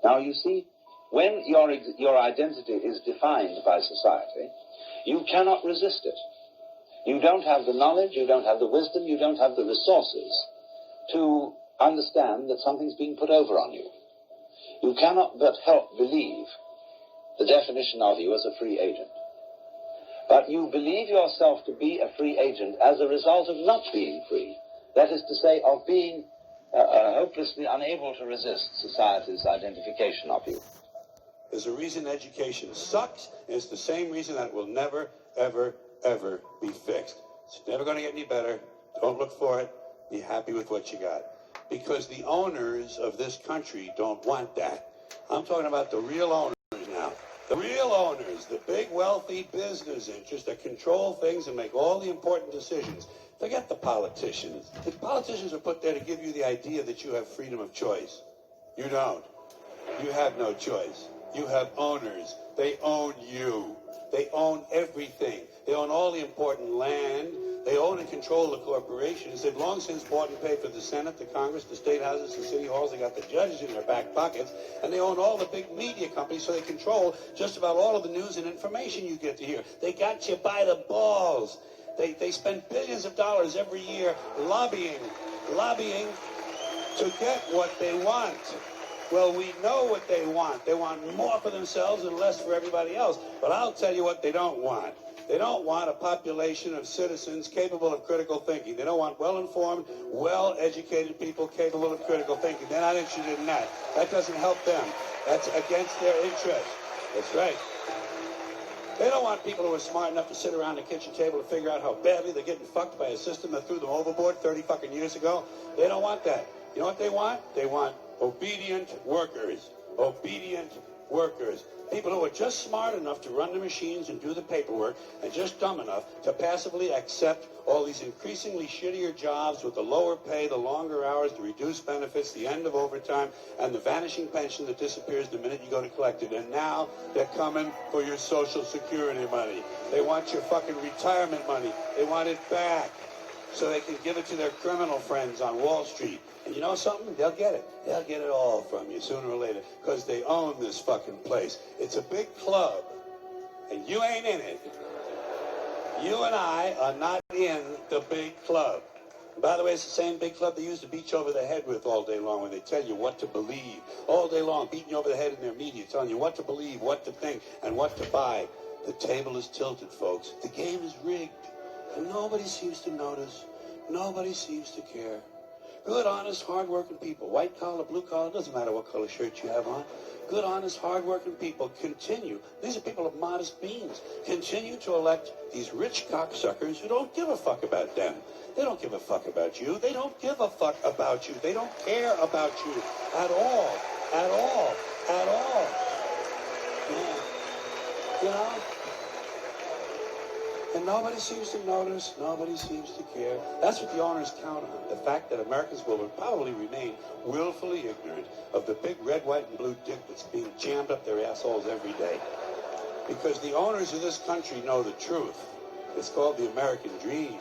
Now, you see, when your identity is defined by society, you cannot resist it. You don't have the knowledge, you don't have the wisdom, you don't have the resources to understand that something's being put over on you. You cannot but help believe the definition of you as a free agent. But you believe yourself to be a free agent as a result of not being free. That is to say, of being hopelessly unable to resist society's identification of you. There's a reason education sucks, and it's the same reason that it will never, ever, ever be fixed. It's never going to get any better. Don't look for it. Be happy with what you got. Because the owners of this country don't want that. I'm talking about the real owners now. The real owners, the big wealthy business interests that control things and make all the important decisions. Forget the politicians. The politicians are put there to give you the idea that you have freedom of choice. You don't. You have no choice. You have owners. They own you. They own everything. They own all the important land. They own and control the corporations. They've long since bought and paid for the Senate, the Congress, the state houses, the city halls. They got the judges in their back pockets. And they own all the big media companies, so they control just about all of the news and information you get to hear. They got you by the balls. They spend billions of dollars every year lobbying to get what they want. Well, we know what they want. They want more for themselves and less for everybody else. But I'll tell you what they don't want. They don't want a population of citizens capable of critical thinking. They don't want well-informed, well-educated people capable of critical thinking. They're not interested in that. That doesn't help them. That's against their interest. That's right. They don't want people who are smart enough to sit around the kitchen table to figure out how badly they're getting fucked by a system that threw them overboard 30 fucking years ago. They don't want that. You know what they want? They want obedient workers. Obedient workers. People who are just smart enough to run the machines and do the paperwork and just dumb enough to passively accept all these increasingly shittier jobs with the lower pay, the longer hours, the reduced benefits, the end of overtime, and the vanishing pension that disappears the minute you go to collect it. And now they're coming for your Social Security money. They want your fucking retirement money. They want it back so they can give it to their criminal friends on Wall Street. And you know something? They'll get it. They'll get it all from you sooner or later because they own this fucking place. It's a big club, and you ain't in it. You and I are not in the big club. And by the way, it's the same big club they used to beat you over the head with all day long when they tell you what to believe. All day long, beating you over the head in their media, telling you what to believe, what to think, and what to buy. The table is tilted, folks. The game is rigged. And nobody seems to notice. Nobody seems to care. Good, honest, hard-working people, white collar, blue collar, doesn't matter what color shirt you have on. Good, honest, hard-working people continue. These are people of modest means. Continue to elect these rich cocksuckers who don't give a fuck about them. They don't give a fuck about you. They don't give a fuck about you. They don't care about you at all. At all. At all. Yeah. You know? And nobody seems to notice, nobody seems to care. That's what the owners count on, the fact that Americans will probably remain willfully ignorant of the big red, white, and blue dick that's being jammed up their assholes every day. Because the owners of this country know the truth. It's called the American dream.